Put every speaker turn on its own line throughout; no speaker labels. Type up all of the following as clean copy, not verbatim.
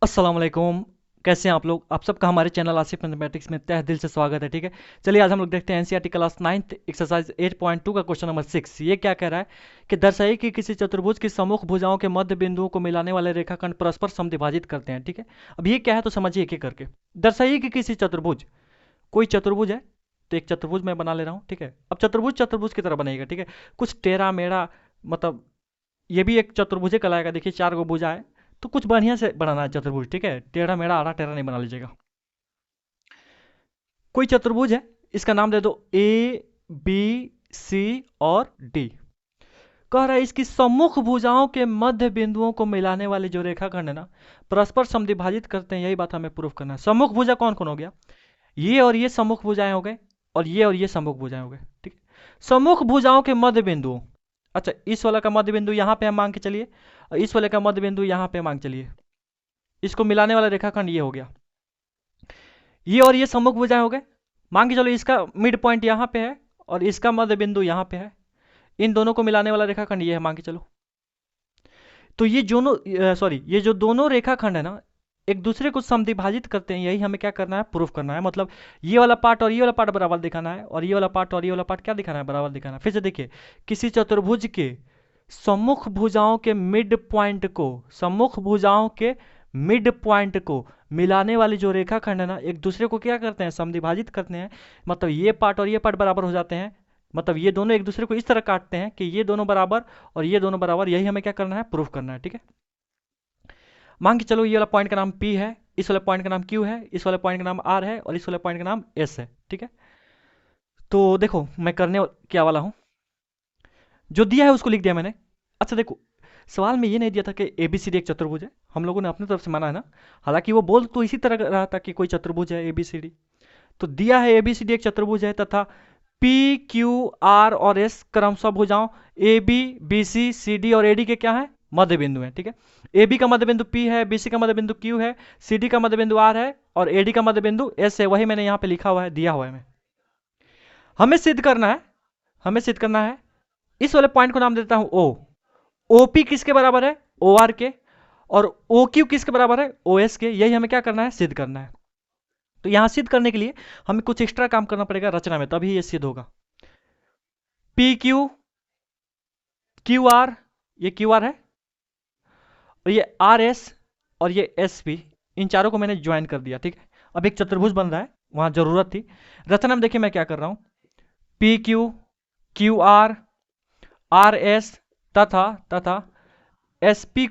अस्सलाम वालेकुम। कैसे हैं आप लोग? आप सबका हमारे चैनल आसिफ मैथमेटिक्स में तहे दिल से स्वागत है। ठीक है, चलिए आज हम लोग देखते हैं एनसीईआरटी क्लास 9th एक्सरसाइज 8.2 का क्वेश्चन नंबर 6। ये क्या कह रहा है कि दर्शाइए कि किसी चतुर्भुज की सम्मुख भुजाओं के मध्य बिंदुओं को मिलाने वाले रेखाखंड परस्पर समद्विभाजित करते हैं। ठीक है, अब ये क्या है तो समझिए एक एक करके। दर्शाइए कि किसी चतुर्भुज, कोई चतुर्भुज है तो एक चतुर्भुज मैं बना ले रहा हूँ। ठीक है, अब चतुर्भुज चतुर्भुज की तरह बनेगा। ठीक है, कुछ टेढ़ा मेढ़ा, मतलब ये भी एक चतुर्भुज ही कहलाएगा। देखिए 4 गो भुजा है, तो कुछ बढ़िया से बनाना है चतुर्भुज। ठीक है, टेढ़ा मेढ़ा आड़ा टेढ़ा नहीं बना लीजिएगा। कोई चतुर्भुज है, इसका नाम दे दो ए बी सी और डी। कह रहा है इसकी सम्मुख भुजाओं के मध्य बिंदुओं को मिलाने वाले जो रेखाखंड है ना, परस्पर समद्विभाजित करते हैं। यही बात हमें प्रूफ करना है। सम्मुख भुजा कौन कौन हो गया? ये और ये सम्मुख भुजाएं हो गए, और ये सम्मुख भुजाएं हो गए। ठीक है, सम्मुख भुजाओं के मध्य बिंदुओं, अच्छा इस वाला का मध्य बिंदु यहाँ पे हम मान के चलिए, और इस वाले का मध्य बिंदु यहाँ पे मान के चलिए। इसको मिलाने वाला रेखाखंड ये हो गया। ये और ये सम्मुख भुजाएं हो गए। मान के चलो इसका मिड पॉइंट यहाँ पे है और इसका मध्य बिंदु यहाँ पे है। इन दोनों को मिलाने वाला रेखाखंड ये है, मान के चलो। तो ये दोनों सॉरी ये जो दोनों रेखाखंड है ना, एक दूसरे को समद्विभाजित करते हैं। यही हमें क्या करना है, प्रूफ करना है। मतलब ये वाला पार्ट और ये वाला पार्ट बराबर दिखाना है, और ये वाला पार्ट और ये वाला पार्ट क्या दिखाना है, बराबर दिखाना है। फिर से देखिए, किसी चतुर्भुज के सम्मुख भुजाओं के मिड पॉइंट को, सम्मुख भुजाओं के मिड पॉइंट को मिलाने वाली जो रेखाखंड है ना, एक दूसरे को क्या करते हैं, समद्विभाजित करते हैं। मतलब ये पार्ट और ये पार्ट बराबर हो जाते हैं। मतलब ये दोनों एक दूसरे को इस तरह काटते हैं कि ये दोनों बराबर और ये दोनों बराबर। यही हमें क्या करना है, प्रूफ करना है। ठीक है, मान के चलो ये वाला पॉइंट का नाम P है, इस वाले पॉइंट का नाम Q है, इस वाले पॉइंट का नाम R है, और इस वाले पॉइंट का नाम S है। ठीक है, तो देखो मैं करने क्या वाला हूँ, जो दिया है उसको लिख दिया मैंने। अच्छा देखो, सवाल में ये नहीं दिया था कि ABCD एक चतुर्भुज है। हम लोगों ने अपनी तरफ से माना है ना। हालांकि वो बोल तो इसी तरह रहा था कि कोई चतुर्भुज है ABCD। तो दिया है ABCD एक चतुर्भुज है तथा P Q R और S क्रमशः भुजाओं AB BC CD और AD के क्या है, मध्य बिंदु है। ठीक है, AB का मध्य बिंदु P है, BC का मध्य बिंदु Q है, CD का मध्य बिंदु R है, और AD का मध्य बिंदु S है। वही मैंने यहाँ पे लिखा हुआ है, दिया हुआ है। हमें सिद्ध करना है, हमें सिद्ध करना है। इस वाले पॉइंट को नाम देता हूं O। OP किसके बराबर है, OR के, और OQ किसके बराबर है, OS के। यही हमें क्या करना है, सिद्ध करना है। तो यहां सिद्ध करने के लिए हमें कुछ एक्स्ट्रा काम करना पड़ेगा रचना में, तभी ये सिद्ध होगा। PQ QR, ये QR है, और ये RS और ये SP, इन चारों को मैंने ज्वाइन कर दिया। ठीक है, अब एक चतुर्भुज बन रहा है, वहां जरूरत थी। रचना में देखिए मैं क्या कर रहा हूं, PQ QR RS तथा तथा SP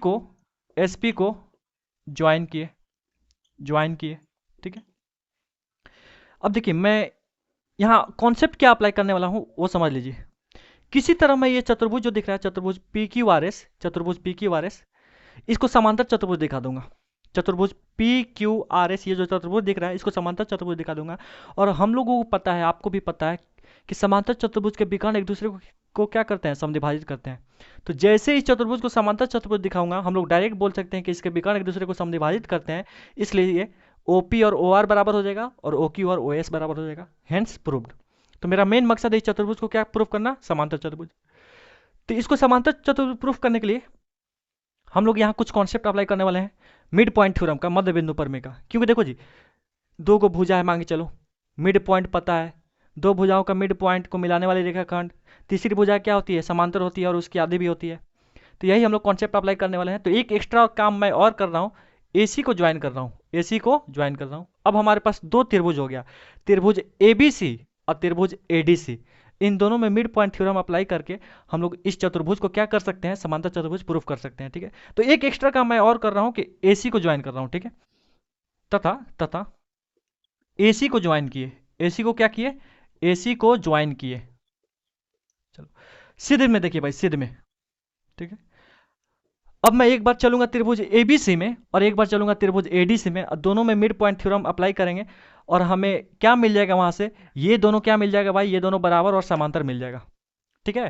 को ज्वाइन किए, ज्वाइन किए। ठीक है, अब देखिए मैं यहाँ कॉन्सेप्ट क्या अप्लाई करने वाला हूँ वो समझ लीजिए। किसी तरह मैं ये चतुर्भुज जो दिख रहा है, चतुर्भुज PQRS, चतुर्भुज PQRS, इसको समांतर चतुर्भुज दिखा दूंगा। चतुर्भुज PQRS, ये जो चतुर्भुज दिख रहा है इसको समांतर चतुर्भुज दिखा दूंगा। और हम लोगों को पता है, आपको भी पता है कि समांतर चतुर्भुज के विकर्ण एक दूसरे को क्या करते हैं, समद्विभाजित करते हैं। तो जैसे इस चतुर्भुज को समांतर चतुर्भुज दिखाऊंगा, हम लोग डायरेक्ट बोल सकते हैं कि इसके विकर्ण एक दूसरे को समद्विभाजित करते हैं। इसलिए OP और OR बराबर हो जाएगा, और OQ और OS बराबर हो जाएगा। Hence proved. तो मेरा मेन मकसद है इस चतुर्भुज को क्या प्रूफ करना, समांतर चतुर्भुज। तो इसको समांतर चतुर्भुज प्रूफ करने के लिए हम लोग यहाँ कुछ कॉन्सेप्ट अप्लाई करने वाले हैं। मिड पॉइंट थ्योरम का, मध्य बिंदु प्रमेय का। क्योंकि देखो जी, दो को भुजा है, मांगे चलो मिड पॉइंट पता है, दो भुजाओं का मिड पॉइंट को मिलाने वाली रेखाखंड। तीसरी भुजा क्या होती है, समांतर होती है, और उसकी आधी भी होती है। तो यही हम लोग कॉन्सेप्ट अप्लाई करने वाले हैं। तो एक एक्स्ट्रा काम मैं और कर रहा हूँ, AC को ज्वाइन कर रहा हूँ, AC को ज्वाइन कर रहा हूँ। अब हमारे पास दो त्रिभुज हो गया, त्रिभुज ABC और त्रिभुज ADC। इन दोनों में मिड पॉइंट थ्योरम अप्लाई करके हम लोग इस चतुर्भुज को क्या कर सकते हैं, समांतर चतुर्भुज प्रूफ कर सकते हैं। ठीक है, तो एक एक्स्ट्रा काम मैं और कर रहा हूँ कि AC को ज्वाइन कर रहा हूँ। ठीक है, तथा तथा AC को ज्वाइन किए, AC को क्या किए, AC को ज्वाइन किए। चलो सिद्ध में देखिए भाई, सिद्ध में। ठीक है, अब मैं एक बार चलूंगा त्रिभुज ABC में और एक बार चलूंगा त्रिभुज ADC में, और दोनों में मिड पॉइंट थ्योरम अप्लाई करेंगे। और हमें क्या मिल जाएगा वहां से, ये दोनों क्या मिल जाएगा भाई, ये दोनों बराबर और समांतर मिल जाएगा। ठीक है,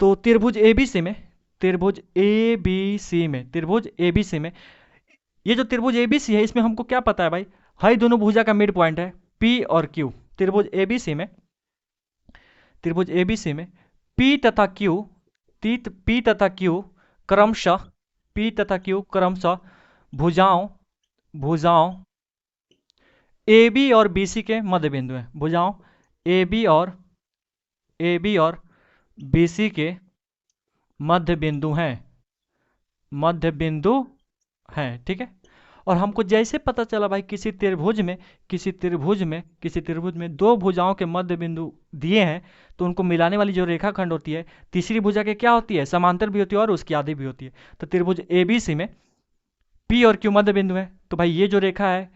तो त्रिभुज ABC में, त्रिभुज ABC में, त्रिभुज ABC में, ये जो त्रिभुज ABC है इसमें हमको क्या पता है भाई, हाई दोनों भुजा का मिड पॉइंट है P और Q। त्रिभुज ABC में, त्रिभुज ABC में P तथा Q क्रमशः, P तथा Q क्रमशः भुजाओं भुजाओं ए बी और बी सी के मध्य बिंदु हैं। भुजाओं ए बी और बी सी के मध्य बिंदु हैं, मध्य बिंदु हैं। ठीक है। और हमको जैसे पता चला भाई किसी त्रिभुज में दो भुजाओं के मध्य बिंदु दिए हैं, तो उनको मिलाने वाली जो रेखाखंड होती है तीसरी भुजा के क्या होती है, समांतर भी होती है और उसकी आधी भी होती है। तो त्रिभुज एबीसी में पी और क्यू मध्य बिंदु है, तो भाई ये जो रेखा है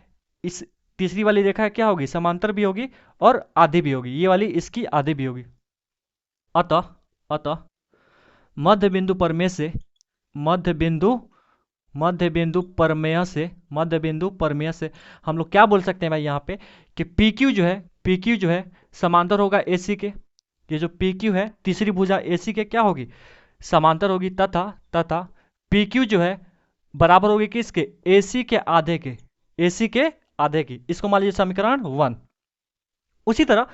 इस तीसरी वाली रेखा क्या होगी, समांतर भी होगी और आधी भी होगी, ये वाली इसकी आधी भी होगी। अतः अतः मध्य बिंदु परमेय से मध्य बिंदु परमेय से हम लोग क्या बोल सकते हैं भाई यहाँ पे कि पी क्यू जो है समांतर होगा एसी के। ये जो पी क्यू है तीसरी भुजा एसी के क्या होगी, समांतर होगी, तथा पी क्यू जो है बराबर होगी किसके, एसी के आधे के, एसी के आधे की। इसको मान लीजिए समीकरण 1। उसी तरह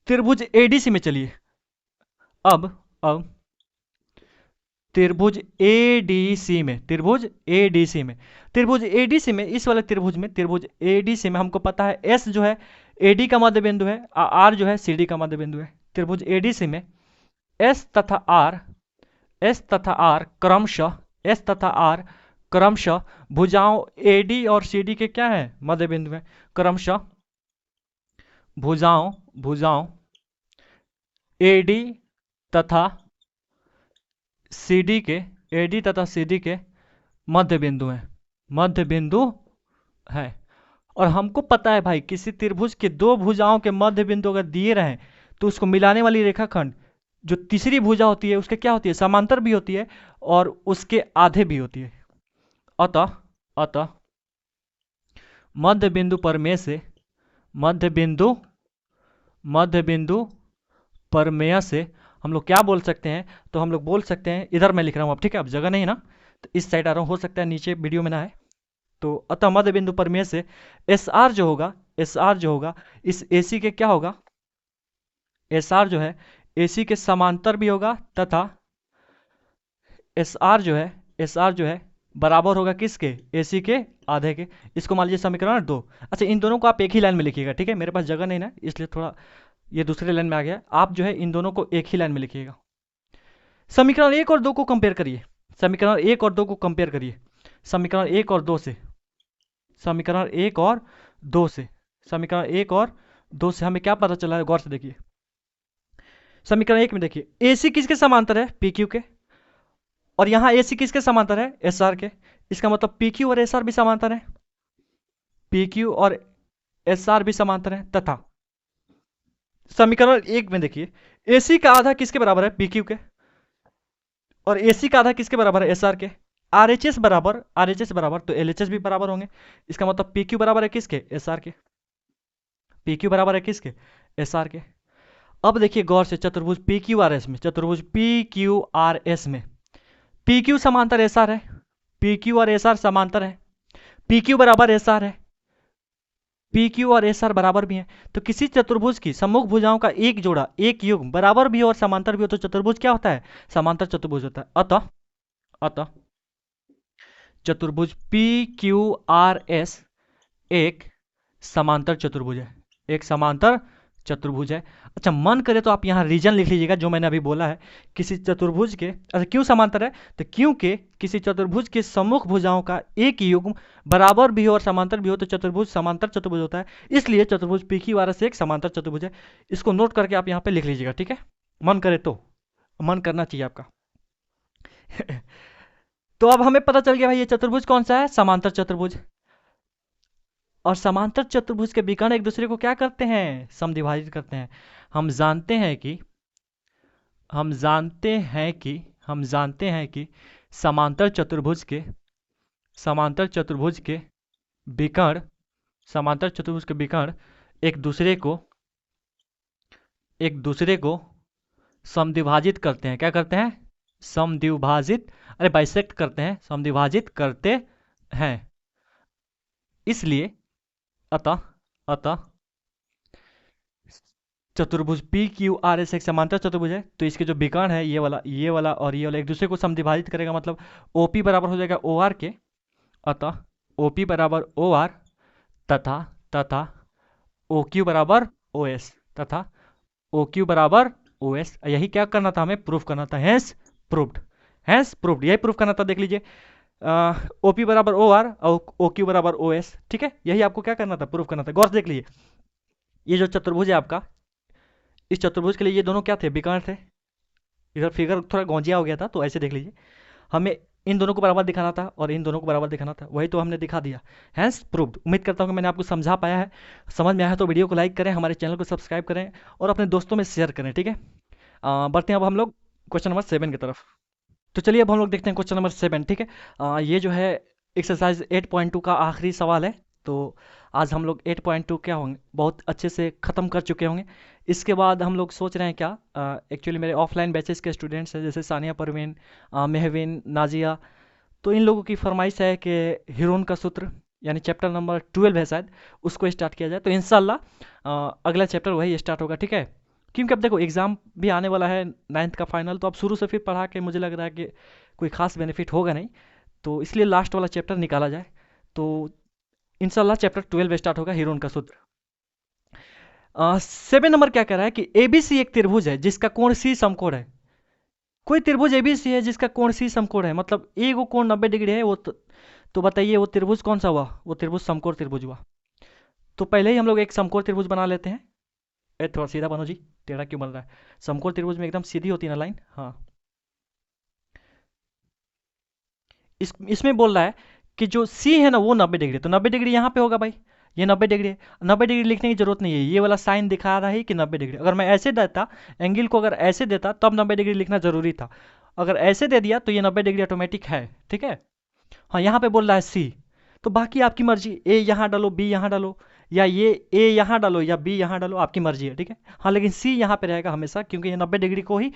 त्रिभुज एडीसी में चलिए। अब त्रिभुज एडीसी में हमको पता है एस जो है एडी का मध्य बिंदु है, आर जो है सीडी का मध्य बिंदु है। त्रिभुज एडीसी में एस तथा आर क्रमशः भुजाओं एडी और सीडी के क्या है, मध्य बिंदु है। क्रमशः भुजाओं एडी तथा सीडी के मध्य बिंदु है। और हमको पता है भाई किसी त्रिभुज के दो भुजाओं के मध्य बिंदु अगर दिए रहे तो उसको मिलाने वाली रेखाखंड जो तीसरी भुजा होती है उसके क्या होती है, समांतर भी होती है और उसके आधे भी होती है। अतः मध्य बिंदु परमेय से हम लोग क्या बोल सकते हैं, तो हम लोग बोल सकते हैं, इधर मैं लिख रहा हूं अब, ठीक है, अब जगह नहीं ना तो इस साइड आ रहा हूं, हो सकता है नीचे वीडियो में ना है। तो अतः मध्य बिंदु परमेय से एस आर जो होगा इस एसी के क्या होगा, एस आर जो है एसी के समांतर भी होगा तथा एस आर जो है बराबर होगा किसके, एसी के आधे के। इसको मान लीजिए समीकरण 2। अच्छा इन दोनों को आप एक ही लाइन में लिखिएगा, ठीक है, मेरे पास जगह नहीं ना इसलिए थोड़ा ये दूसरे लाइन में आ गया। आप जो है इन दोनों को एक ही लाइन में लिखिएगा। समीकरण 1 और 2 को कंपेयर करिए, समीकरण 1 और 2 को कंपेयर करिए। समीकरण 1 और 2 से हमें क्या पता चला है, गौर से देखिए। समीकरण 1 में देखिए एसी किसके समांतर है, पी क्यू के, और यहां एसी किसके समांतर है, एस आर के। इसका मतलब पी क्यू और एस आर भी समांतर है, पी क्यू और एस आर भी समांतर है। तथा समीकरण 1 में देखिए एसी का आधा किसके बराबर है, पी क्यू के, और एसी का आधा किसके बराबर है, एस आर के। आरएचएस बराबर तो एलएचएस भी बराबर होंगे। इसका मतलब पी क्यू बराबर है किसके, एस आर के, पी क्यू बराबर है किसके, एस आर के। अब देखिए गौर से चतुर्भुज पी क्यू आर एस में पी क्यू समांतर एस आर है, पी क्यू और एस आर समांतर है, पी क्यू बराबर एस आर है, पी क्यू और एस आर बराबर भी है। तो किसी चतुर्भुज की सम्मुख भुजाओं का एक जोड़ा एक युग्म बराबर भी हो और समांतर भी हो तो चतुर्भुज क्या होता है, समांतर चतुर्भुज होता है। अतः चतुर्भुज पी क्यू आर एस एक समांतर चतुर्भुज है, एक समांतर चतुर्भुज है। अच्छा मन करे तो आप यहाँ रीजन लिख लीजिएगा जो मैंने अभी बोला है। किसी चतुर्भुज के, अच्छा क्यों समांतर है, तो क्योंकि किसी चतुर्भुज के सम्मुख भुजाओं का एक युग्म बराबर भी हो और समांतर भी हो तो चतुर्भुज समांतर चतुर्भुज होता है। इसलिए चतुर्भुज पी क्यू आर एस एक समांतर चतुर्भुज है। इसको नोट करके आप यहाँ पे लिख लीजिएगा, ठीक है, मन करे तो, मन करना चाहिए आपका। तो अब हमें पता चल गया भाई ये चतुर्भुज कौन सा है, समांतर चतुर्भुज। और समांतर चतुर्भुज के विकर्ण एक दूसरे को क्या करते हैं, समद्विभाजित करते हैं। हम जानते हैं कि समांतर चतुर्भुज के विकर्ण एक दूसरे को समद्विभाजित करते हैं। क्या करते हैं, समद्विभाजित, अरे बाइसेक्ट करते हैं, समद्विभाजित करते हैं। इसलिए अतः चतुर्भुज पी क्यू आर एस एक समांतर चतुर्भुज है। तो इसके जो विकर्ण है ये वाला और ये वाला एक दूसरे को समद्विभाजित करेगा, मतलब ओपी बराबर हो जाएगा ओ आर के, अतः OP बराबर OR तथा तथा OQ बराबर OS तथा OQ बराबर OS। यही क्या करना था, हमें प्रूफ करना था, हैंस प्रूव्ड, हैंस प्रूव्ड, यही प्रूफ करना था। देख लीजिए OP बराबर OR और OQ बराबर OS, ठीक है, यही आपको क्या करना था, प्रूफ करना था। गौर से देख लीजिए, ये जो चतुर्भुज है आपका, इस चतुर्भुज के लिए ये दोनों क्या थे, विकर्ण थे। इधर फिगर थोड़ा गौंजिया हो गया था, तो ऐसे देख लीजिए, हमें इन दोनों को बराबर दिखाना था और इन दोनों को बराबर दिखाना था, वही तो हमने दिखा दिया, हैंस प्रूव्ड। उम्मीद करता हूँ कि मैंने आपको समझा पाया है। समझ में आया है तो वीडियो को लाइक करें, हमारे चैनल को सब्सक्राइब करें और अपने दोस्तों में शेयर करें, ठीक है। बढ़ते हैं अब हम लोग क्वेश्चन नंबर 7 की तरफ। तो चलिए अब हम लोग देखते हैं क्वेश्चन नंबर 7, ठीक है। ये जो है एक्सरसाइज 8.2 का आखिरी सवाल है। तो आज हम लोग 8.2 क्या होंगे, बहुत अच्छे से ख़त्म कर चुके होंगे। इसके बाद हम लोग सोच रहे हैं क्या, एक्चुअली मेरे ऑफलाइन बैचेस के स्टूडेंट्स हैं, जैसे सानिया परवीन, मेहविन, नाजिया, तो इन लोगों की फरमाइश है कि हिरोन का सूत्र यानी चैप्टर नंबर 12 है शायद, उसको स्टार्ट किया जाए। तो इंशाल्लाह अगला चैप्टर वही स्टार्ट होगा, ठीक है। क्योंकि अब देखो एग्ज़ाम भी आने वाला है, 9th का फाइनल, तो अब शुरू से फिर पढ़ा के मुझे लग रहा है कि कोई ख़ास बेनिफिट होगा नहीं, तो इसलिए लास्ट वाला चैप्टर निकाला जाए। तो इंशाल्लाह चैप्टर 12 स्टार्ट होगा, हिरोन का सूत्र। 7 नंबर क्या कह रहा है कि ABC एक त्रिभुज है जिसका कोण C समकोण है। कोई त्रिभुज ABC है जिसका कोण C समकोण है, मतलब ए को कोण 90 डिग्री है, वो तो बताइए वो त्रिभुज कौन सा हुआ, वो त्रिभुज समकोण त्रिभुज हुआ। तो पहले ही हम लोग एक समकोण त्रिभुज बना लेते हैं। थोड़ा सीधा बनो जी, टेढ़ा क्यों बन रहा है, समकोण त्रिभुज में एकदम सीधी होती है ना लाइन। हाँ, इसमें बोल रहा है कि जो C है ना वो 90 डिग्री, तो 90 डिग्री यहाँ पे होगा भाई, ये 90 डिग्री है। 90 डिग्री लिखने की जरूरत नहीं है, ये वाला साइन दिखा रहा है कि 90 डिग्री। अगर मैं ऐसे देता एंगल को, अगर ऐसे देता तब 90 डिग्री लिखना जरूरी था, अगर ऐसे दे दिया तो ये 90 डिग्री ऑटोमेटिक है, ठीक है। हाँ, यहाँ पे बोल रहा है C, तो बाकी आपकी मर्जी, ए यहाँ डालो, बी यहाँ डालो, या ये ए यहाँ डालो या बी यहाँ डालो, आपकी मर्जी है, ठीक है। हाँ, लेकिन C यहाँ पे रहेगा हमेशा, क्योंकि ये 90 डिग्री को ही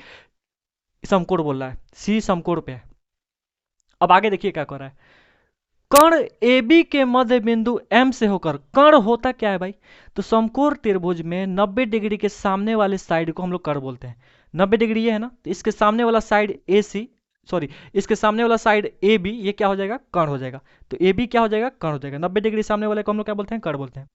समकोण बोल रहा है, C समकोण पे है। अब आगे देखिए क्या कर रहा है, कर्ण AB के मध्य बिंदु M से होकर, कर्ण होता क्या है भाई, तो समकोण त्रिभुज में 90 डिग्री के सामने वाले साइड को हम लोग कर्ण बोलते हैं। 90 डिग्री ये है ना, तो इसके सामने वाला साइड AC, सॉरी, इसके सामने वाला साइड AB, ये क्या हो जाएगा, कर्ण हो जाएगा। तो AB क्या हो जाएगा, कर्ण हो जाएगा। 90 डिग्री सामने वाले को हम लोग क्या बोलते हैं, कर्ण बोलते हैं।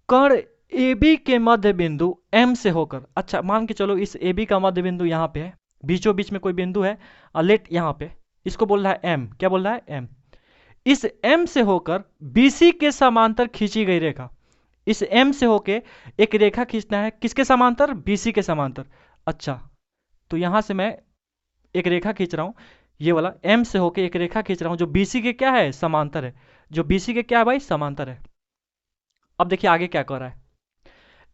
कर्ण AB के मध्य बिंदु M से होकर, अच्छा मान के चलो इस AB का मध्य बिंदु यहाँ पे है, बीचों बीच में कोई बिंदु है, लेट यहाँ पे, इसको बोल रहा है M, क्या बोल रहा है, M। इस M से होकर BC के समांतर खींची गई रेखा, इस M से होके एक रेखा खींचना है, किसके समांतर, BC के समांतर। अच्छा, तो यहां से मैं एक रेखा खींच रहा हूं, ये वाला M से होके एक रेखा खींच रहा हूं जो BC के क्या है, समांतर है, जो BC के क्या है भाई, समांतर है। अब देखिए आगे क्या कर रहा है,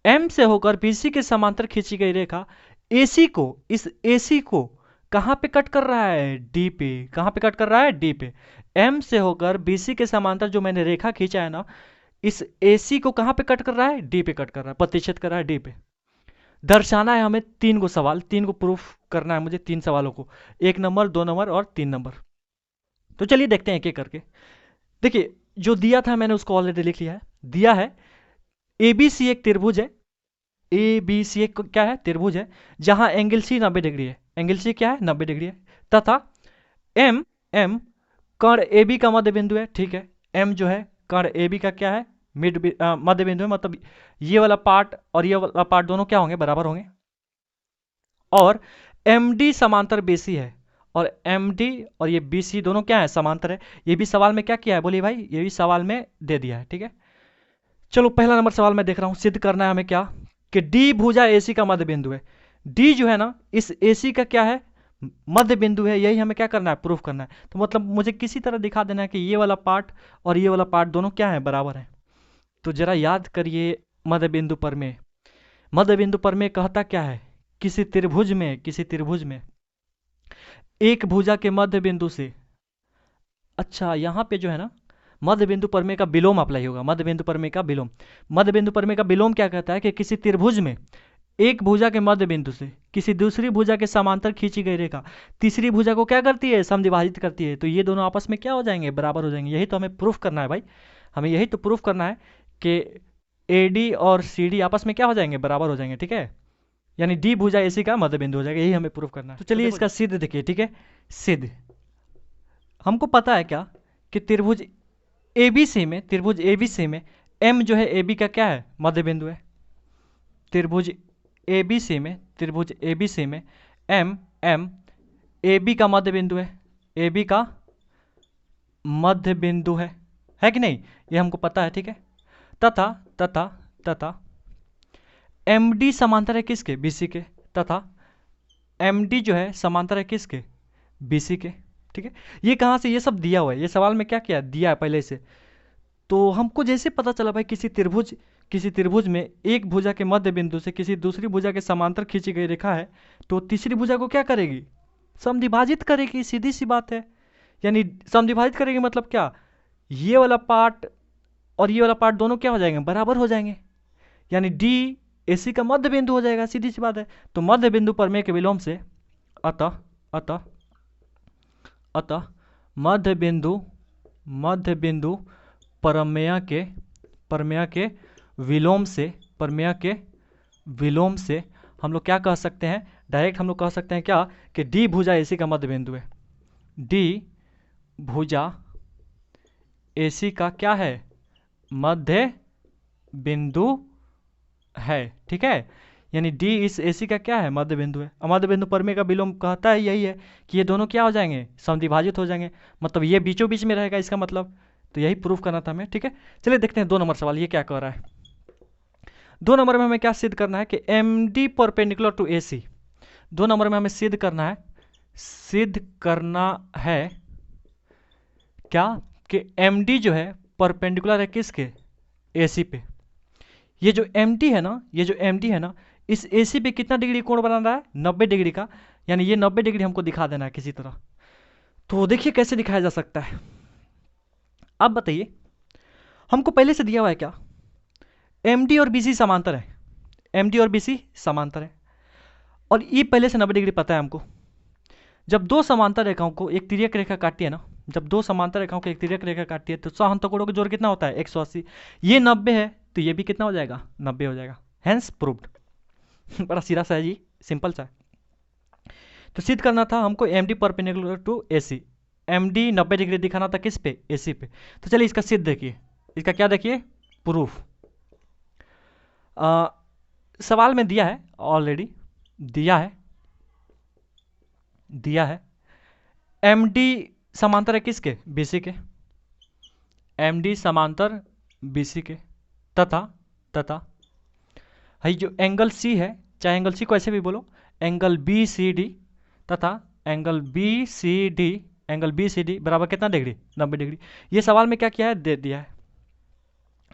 M से होकर BC के समांतर खींची गई रेखा AC को, इस AC को कहां पे कट कर रहा है, D पे। कहां पे कट कर रहा है, D पे। M से होकर BC के समांतर जो मैंने रेखा खींचा है ना, इस AC को कहां पे कट कर रहा है, D पे कट कर रहा है, प्रतिच्छेद कर रहा है D पे। दर्शाना है हमें 3 को सवाल, 3 को प्रूफ करना है मुझे, 3 सवालों को, 1 नंबर, 2 नंबर और 3 नंबर। तो चलिए देखते हैं एक एक करके। देखिए जो दिया था मैंने उसको ऑलरेडी लिख लिया है, दिया है ABC एक त्रिभुज है, ABC एक क्या है, त्रिभुज है, जहां एंगल C 90 डिग्री है, एंगल C क्या है, 90 डिग्री है, तथा M कर्ण AB का मध्य बिंदु है, ठीक है। M जो है कर्ण AB का क्या है, मध्य बिंदु है, मतलब ये वाला पार्ट और ये वाला पार्ट दोनों क्या होंगे, बराबर होंगे। और MD समांतर BC है, और MD और ये BC दोनों क्या है, समांतर है। ये भी सवाल में क्या किया है, बोलिए भाई, ये भी सवाल में दे दिया है, ठीक है। चलो पहला नंबर सवाल मैं देख रहा हूं, सिद्ध करना है हमें क्या, कि D भुजा AC का मध्य बिंदु है। D जो है ना, इस AC का क्या है, मध्य बिंदु है, यही हमें क्या करना है, प्रूफ करना है। तो मतलब मुझे किसी तरह दिखा देना है कि ये वाला पार्ट और ये वाला पार्ट दोनों क्या है, बराबर है। तो जरा याद करिए, मध्य बिंदु पर में, मध्य बिंदु पर में कहता क्या है, किसी त्रिभुज में, किसी त्रिभुज में एक भुजा के मध्य बिंदु से, अच्छा यहाँ पे जो है ना, मध्य बिंदु परमेय का विलोम अप्लाई होगा, मध्य बिंदु परमेय का विलोम। मध्य बिंदु परमेय का विलोम क्या कहता है कि किसी त्रिभुज में एक भुजा के मध्य बिंदु से किसी दूसरी भुजा के समांतर खींची गई रेखा तीसरी भुजा को क्या करती है, समद्विभाजित करती है, तो ये दोनों आपस में क्या हो जाएंगे, बराबर हो जाएंगे। यही तो हमें प्रूफ करना है भाई, हमें यही तो प्रूफ करना है कि AD और CD आपस में क्या हो जाएंगे, बराबर हो जाएंगे, ठीक है। यानी D भुजा AC का मध्य बिंदु हो जाएगा, यही हमें प्रूफ करना है। तो चलिए इसका सिद्ध देखिए, ठीक है। सिद्ध हमको पता है क्या कि त्रिभुज एबीसी में एम जो है एबी का क्या है, मध्य बिंदु है। त्रिभुज एबीसी में एम एबी का मध्य बिंदु है, एबी का मध्य बिंदु है कि नहीं, ये हमको पता है, ठीक है। तथा एमडी समांतर है किसके, बीसी के, तथा एमडी जो है समांतर है किसके, बीसी के, ठीक है। ये कहाँ से, ये सब दिया हुआ है, ये सवाल में क्या किया दिया है पहले से। तो हमको जैसे पता चला भाई किसी त्रिभुज में एक भुजा के मध्य बिंदु से किसी दूसरी भुजा के समांतर खींची गई रेखा है, तो तीसरी भुजा को क्या करेगी, समद्विभाजित करेगी, सीधी सी बात है। यानी समद्विभाजित करेगी मतलब क्या, ये वाला पार्ट और ये वाला पार्ट दोनों क्या हो जाएंगे, बराबर हो जाएंगे, यानी डी एसी का मध्य बिंदु हो जाएगा, सीधी सी बात है। तो मध्य बिंदु प्रमेय के विलोम से अतः मध्य बिंदु प्रमेय के विलोम से हम लोग क्या कह सकते हैं, डायरेक्ट हम लोग कह सकते हैं क्या, कि डी भुजा एसी का मध्य बिंदु है। डी भुजा एसी का क्या है, मध्य बिंदु है, ठीक है। यानी डी इस एसी का क्या है, मध्य बिंदु है। मध्य बिंदु प्रमेय का विलोम कहता है यही है कि ये दोनों क्या हो जाएंगे, समद्विभाजित हो जाएंगे, मतलब ये बीचों बीच में रहेगा, इसका मतलब। तो यही प्रूफ करना था हमें, ठीक है। चलिए देखते हैं 2 नंबर सवाल, ये क्या कह रहा है। 2 नंबर में हमें क्या सिद्ध करना है कि M D perpendicular to A C. 2 नंबर में हमें सिद्ध करना है क्या, कि एम डी जो है परपेंडिकुलर है किसके, ए सी पे। ये जो एम डी है ना, इस ए सी पे कितना डिग्री कोण बना रहा है, 90 डिग्री का, यानी ये 90 डिग्री हमको दिखा देना है किसी तरह। तो देखिए कैसे दिखाया जा सकता है। अब बताइए, हमको पहले से दिया हुआ है क्या, एमडी और बीसी समांतर है, और ये पहले से 90 डिग्री पता है हमको। जब 2 समांतर रेखाओं को एक तिर्यक रेखा काटती है ना, तो सहांतकोणों का जोड़ कितना होता है, 180। ये 90 है तो ये भी कितना हो जाएगा, 90 हो जाएगा, हेंस प्रूव्ड। बड़ा सीधा सा है जी, सिंपल सा है। तो सिद्ध करना था हमको MD perpendicular to AC, MD 90 degree दिखाना था किस पे, एसी पे। तो चलिए इसका सिद्ध देखिए, इसका क्या देखिए, प्रूफ। सवाल में दिया है, ऑलरेडी दिया है एमडी समांतर है किसके, बीसी के, एमडी समांतर बीसी के, तथा है जो एंगल सी है, चाहे एंगल सी को ऐसे भी बोलो, एंगल बी सी डी, तथा एंगल बी सी डी बराबर कितना डिग्री, 90 डिग्री। ये सवाल में क्या किया है, दे दिया है।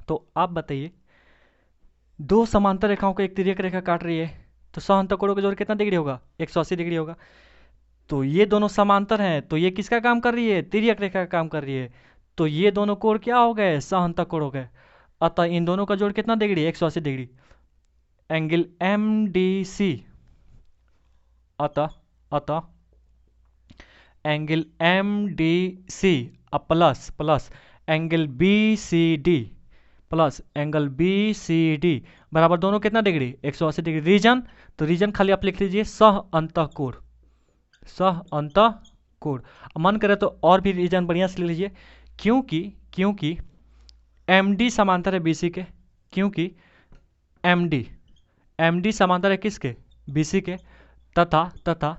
तो आप बताइए, 2 समांतर रेखाओं को एक तिर्यक रेखा काट रही है, तो सहांतकोणों का जोड़ कितना डिग्री होगा, 180 डिग्री होगा। तो ये दोनों समांतर हैं, तो ये किसका काम कर रही है, तिर्यक रेखा का काम कर रही है। तो ये दोनों कोण क्या हो गए, सहांतकोण हो गए। अतः इन दोनों का जोड़ कितना degree, 180 degree. Angle M D C, अतः angle M D C plus angle B C D plus angle B C D बराबर दोनों कितना डिग्री, 180 डिग्री। रीजन, तो रीजन खाली आप लिख लीजिए सह अंतःकोण। मन करे तो और भी रीजन बढ़िया से लिख लीजिए, क्योंकि एमडी समांतर है बीसी के, क्योंकि एमडी समांतर है किसके, बीसी के, तथा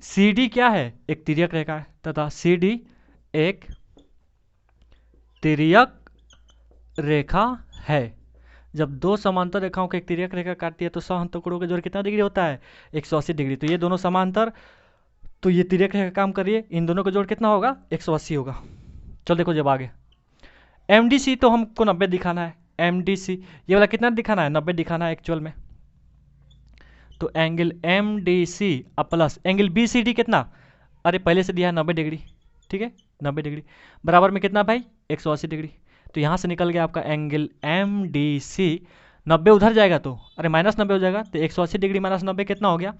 CD क्या है, एक तिर्यक रेखा है, तथा CD एक तिर्यक रेखा है। जब 2 समांतर रेखाओं को एक तिर्यक रेखा काटती है तो सहांतकोणों का जोड़ कितना डिग्री होता है, 180 डिग्री। तो ये दोनों समांतर, तो ये तिर्यक रेखा काम कर रही है, इन दोनों का जोड़ कितना होगा, 180 होगा। चलो देखो जब आगे MDC तो हमको 90 दिखाना है, MDC ये वाला कितना दिखाना है, 90 दिखाना है एक्चुअल में। तो angle MDC plus angle BCD कितना, अरे पहले से दिया है 90 डिग्री, ठीक है, 90 डिग्री बराबर में कितना भाई, 180 डिग्री। तो यहाँ से निकल गया आपका एंगल MDC, 90 उधर जाएगा तो अरे -90 हो जाएगा, तो 180 डिग्री माइनस 90 कितना हो गया,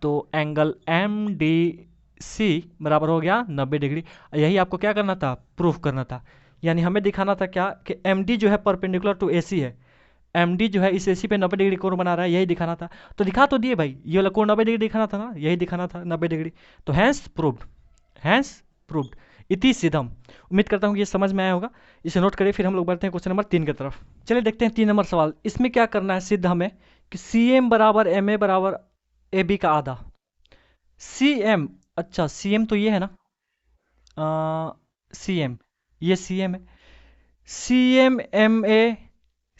तो एंगल MDC बराबर हो गया 90 डिग्री। यही आपको क्या करना था, प्रूफ करना था। यानी हमें दिखाना था क्या, कि MD जो है परपेंडिकुलर टू AC है, MD जो है इस AC पे 90 डिग्री कोण बना रहा है, यही दिखाना था। तो दिखा तो दिए भाई, ये वाला कोण 90 डिग्री दिखाना था ना, यही दिखाना था 90 डिग्री। तो हैंस प्रूव्ड। इति सीधम। उम्मीद करता हूँ कि ये समझ में आया होगा। इसे नोट करिए, फिर हम लोग बढ़ते हैं क्वेश्चन नंबर 3 की तरफ। चलिए देखते हैं 3 नंबर सवाल। इसमें क्या करना है, सिद्ध हमें कि सी एम बराबर एम ए बराबर ए बी का आधा। सी एम, अच्छा सी एम तो ये है ना, सी एम, ये सी एम है। C M M A,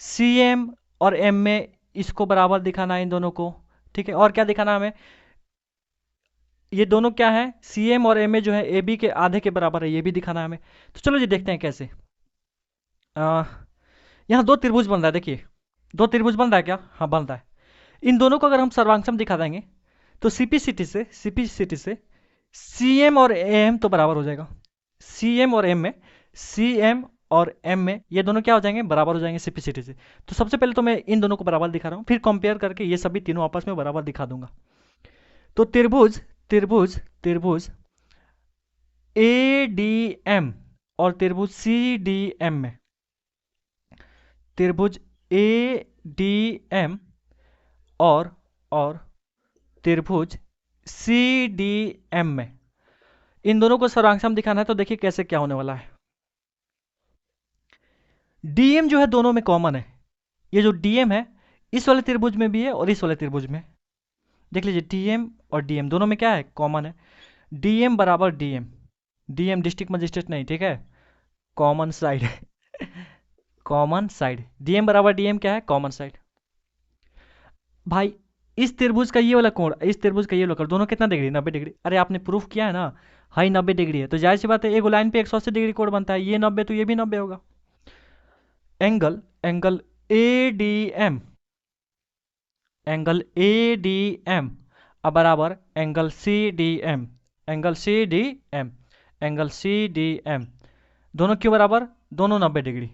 C M और एम ए, इसको बराबर दिखाना है इन दोनों को, ठीक है। और क्या दिखाना है हमें, ये दोनों क्या है, सी एम और एम ए जो है ए बी के आधे के बराबर है, ये भी दिखाना है हमें। तो चलो जी देखते हैं कैसे। यहाँ दो त्रिभुज बन रहा है, देखिए दो त्रिभुज बन रहा है क्या, हाँ बन रहा है। इन दोनों को अगर हम सर्वांशम दिखा देंगे तो सीपीसिटी से सी एम और एम तो बराबर हो जाएगा। सी एम और एम में, सी एम और एम में ये दोनों क्या हो जाएंगे, बराबर हो जाएंगे सीपीसिटी से। तो सबसे पहले तो मैं इन दोनों को बराबर दिखा रहा हूँ, फिर कंपेयर करके ये सभी तीनों आपस में बराबर दिखा दूंगा। तो त्रिभुज त्रिभुज त्रिभुज ए डी एम और त्रिभुज सी डी एम में, त्रिभुज ए डी एम और त्रिभुज सी डी एम में, इन दोनों को सर्वांशम दिखाना है। तो देखिए कैसे क्या होने वाला है। डीएम जो है दोनों में कॉमन है, ये जो डीएम है इस वाले त्रिभुज में भी है और इस वाले त्रिभुज में, देख लीजिए डीएम और डीएम दोनों में क्या है, कॉमन है। डीएम बराबर डीएम, डीएम डिस्ट्रिक्ट मजिस्ट्रेट नहीं, ठीक है, common side common side, DM बराबर डीएम क्या है, कॉमन साइड। भाई इस त्रिभुज का ये वाला कोण, इस त्रिभुज का ये वाला कोण, दोनों कितना डिग्री, 90 डिग्री। अरे आपने प्रूफ किया है ना, हाई 90 डिग्री है, तो जाहिर सी बात है एक लाइन पे 180 डिग्री कोण बनता है, ये 90 तो ये भी 90 होगा। Angle angle A D M, angle A D M अब बराबर angle C D M, angle C D M, angle C D M, दोनों क्यों बराबर, दोनों 90 डिग्री,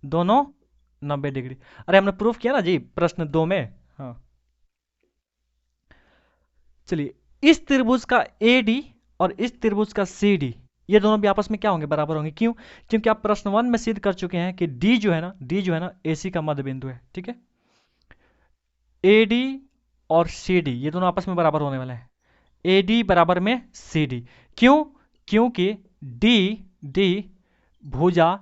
दोनों 90 डिग्री। अरे हमने प्रूफ किया ना जी प्रश्न 2 में। हाँ चलिए, इस त्रिभुज का ए डी और इस त्रिभुज का सी डी, ये दोनों भी आपस में क्या होंगे, बराबर होंगे। क्यों, क्योंकि आप प्रश्न 1 में सिद्ध कर चुके हैं कि डी जो है ना, डी जो है ना एसी का मध्य बिंदु है, ठीक है। ए डी और सी डी ये दोनों आपस में बराबर होने वाले हैं, ए डी बराबर में सी डी। क्यों, क्योंकि डी डी भुजा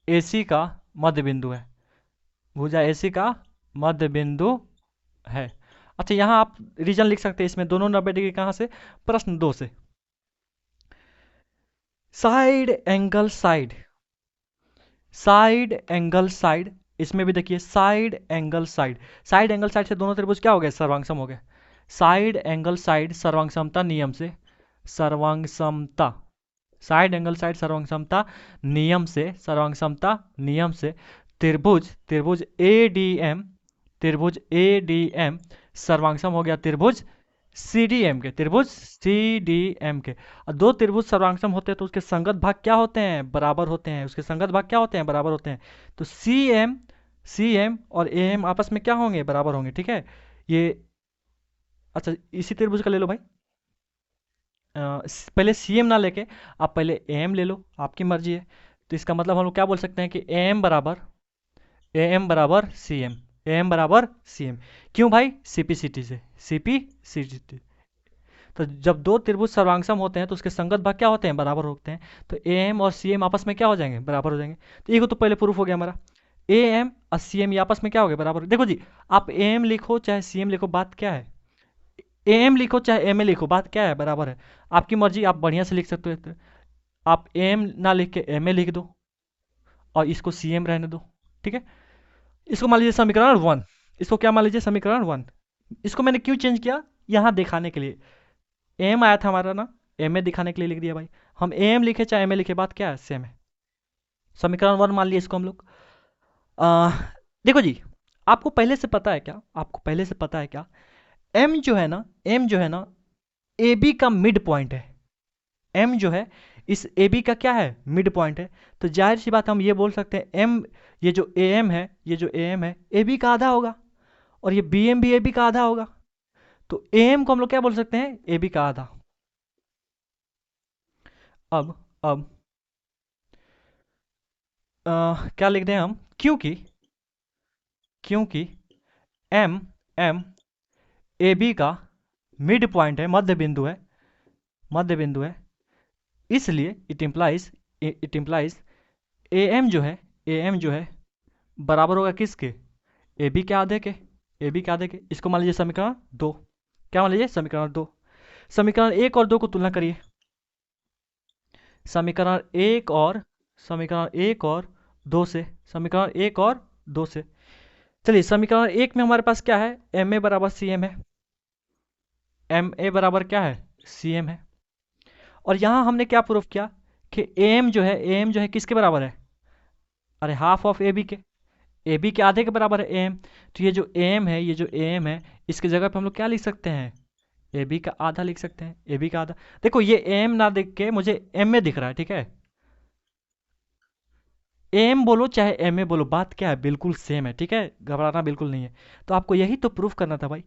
एसी का मध्य बिंदु है, भुजा एसी का मध्य बिंदु है। अच्छा यहाँ आप रीजन लिख सकते हैं इसमें, दोनों 90 डिग्री कहाँ से, प्रश्न 2 से। Side angle side, side angle side, इसमें भी देखिए side angle side, side angle side से दोनों त्रिभुज क्या हो गए, सर्वांगसम हो गए। साइड एंगल साइड सर्वांगसमता नियम से, सर्वांगसमता, साइड एंगल साइड सर्वांगसमता नियम से, सर्वांगसमता नियम से त्रिभुज, त्रिभुज ए डी एम, त्रिभुज ए डी एम सर्वांगसम हो गया त्रिभुज सी डी एम के, त्रिभुज सी डी एम के। और दो त्रिभुज सर्वांगसम होते हैं तो उसके संगत भाग क्या होते हैं, बराबर होते हैं, उसके संगत भाग क्या होते हैं, बराबर होते हैं। तो सी एम और ए एम आपस में क्या होंगे, बराबर होंगे, ठीक है। ये अच्छा इसी त्रिभुज का ले लो भाई, पहले सी एम ना लेके आप पहले ए एम ले लो, आपकी मर्जी है। तो इसका मतलब हम लोग क्या बोल सकते हैं कि ए एम बराबर सी एम, ए एम बराबर सी एम। क्यों भाई, सीपीसिटी से, सीपीसिटी। तो जब दो त्रिभुज सर्वांगसम होते हैं तो उसके संगत भाग क्या होते हैं, बराबर होते हैं। तो ए एम और सी एम आपस में क्या हो जाएंगे, बराबर हो जाएंगे। तो ये तो पहले प्रूफ हो गया हमारा, ए एम और सी एम ये आपस में क्या हो गए, बराबर। देखो जी आप ए एम लिखो चाहे सी एम लिखो, बात क्या है, ए एम लिखो चाहे एम ए लिखो, बात क्या है, बराबर है। आपकी मर्जी, आप बढ़िया से लिख सकते हो। तो आप ए एम ना लिख के एम ए लिख दो और इसको सी एम रहने दो, ठीक है। इसको मान लीजिए समीकरण 1, इसको क्या मान लीजिए, समीकरण 1। इसको मैंने क्यों चेंज किया, यहाँ दिखाने के लिए, एम आया था हमारा ना, एम ए दिखाने के लिए लिख दिया भाई। हम ए एम लिखे चाहे एम ए लिखे, बात क्या है, सेम है। समीकरण 1 मान लिया इसको हम लोग। देखो जी आपको पहले से पता है क्या, आपको पहले से पता है क्या, एम जो है ना, एम जो है ना ए बी का मिड पॉइंट है। एम जो है इस ए बी का क्या है, मिड पॉइंट है। तो जाहिर सी बात हम ये बोल सकते हैं एम, ये जो ए एम है, ये जो ए एम है ए बी का आधा होगा, और ये बी एम भी ए बी का आधा होगा। तो ए एम को हम लोग क्या बोल सकते हैं, ए बी का आधा। अब क्या लिख दें हम, क्योंकि क्योंकि एम एम ए बी का मिड पॉइंट है, मध्य बिंदु है, मध्य बिंदु है, इसलिए इट इम्प्लाइज ए एम जो है बराबर होगा किसके, ए बी के आधे के, ए बी के आधे के। इसको मान लीजिए समीकरण 2, क्या मान लीजिए समीकरण 2। समीकरण 1 और 2 को तुलना करिए, समीकरण 1 और 2 से, समीकरण 1 और 2 से। चलिए समीकरण 1 में हमारे पास क्या है, एम ए बराबर सी एम है, एम ए बराबर क्या है, सी एम है। और यहाँ हमने क्या प्रूफ किया कि एम जो है किसके बराबर है, अरे हाफ ऑफ ए बी के, ए बी के आधे के बराबर है एम। तो ये जो एम है इसकी जगह पे हम लोग क्या लिख सकते हैं, ए बी का आधा लिख सकते हैं, ए बी का आधा। देखो ये एम ना देख के मुझे एम में दिख रहा है, ठीक है। एम बोलो चाहे एम ए बोलो, बात क्या है, बिल्कुल सेम है, ठीक है, घबराना बिल्कुल नहीं है। तो आपको यही तो प्रूफ करना था भाई।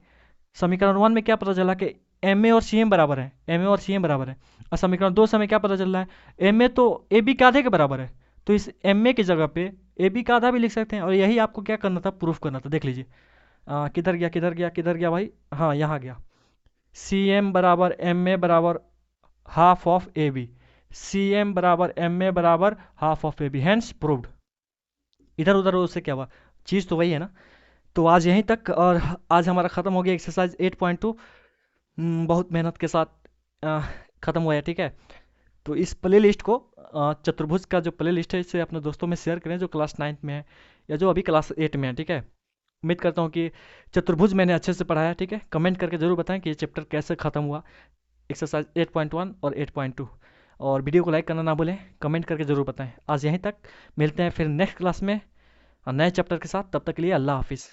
समीकरण 1 में क्या पता चला कि एम ए और सी एम बराबर है, एम ए और सी एम बराबर है। और समीकरण 2 से हमें क्या पता चल रहा है, एम ए तो ए बी के आधे के बराबर है। तो इस एम ए की जगह पे ए बी का आधा भी लिख सकते हैं। और यही आपको क्या करना था, प्रूफ करना था। देख लीजिए किधर गया भाई, हाँ यहाँ गया। सी एम बराबर एम ए बराबर half of A B, C M बराबर एम ए बराबर half of A B, hence proved. इधर उधर उससे क्या हुआ, चीज़ तो वही है ना। तो आज यहीं तक, और आज हमारा ख़त्म हो गया एक्सरसाइज 8.2। बहुत मेहनत के साथ ख़त्म हुआ है, ठीक है। तो इस प्ले लिस्ट को, चतुर्भुज का जो प्ले लिस्ट है, इसे अपने दोस्तों में शेयर करें जो क्लास 9th में है या जो अभी क्लास 8 में है, ठीक है। उम्मीद करता हूँ कि चतुर्भुज मैंने अच्छे से पढ़ाया, ठीक है। कमेंट करके ज़रूर बताएं कि ये चैप्टर कैसे ख़त्म हुआ, एक्सरसाइज 8.1 और 8.2। और वीडियो को लाइक करना ना भूलें, कमेंट करके ज़रूर बताएं। आज यहीं तक, मिलते हैं फिर नेक्स्ट क्लास में नए चैप्टर के साथ। तब तक के लिए अल्लाह हाफिज़।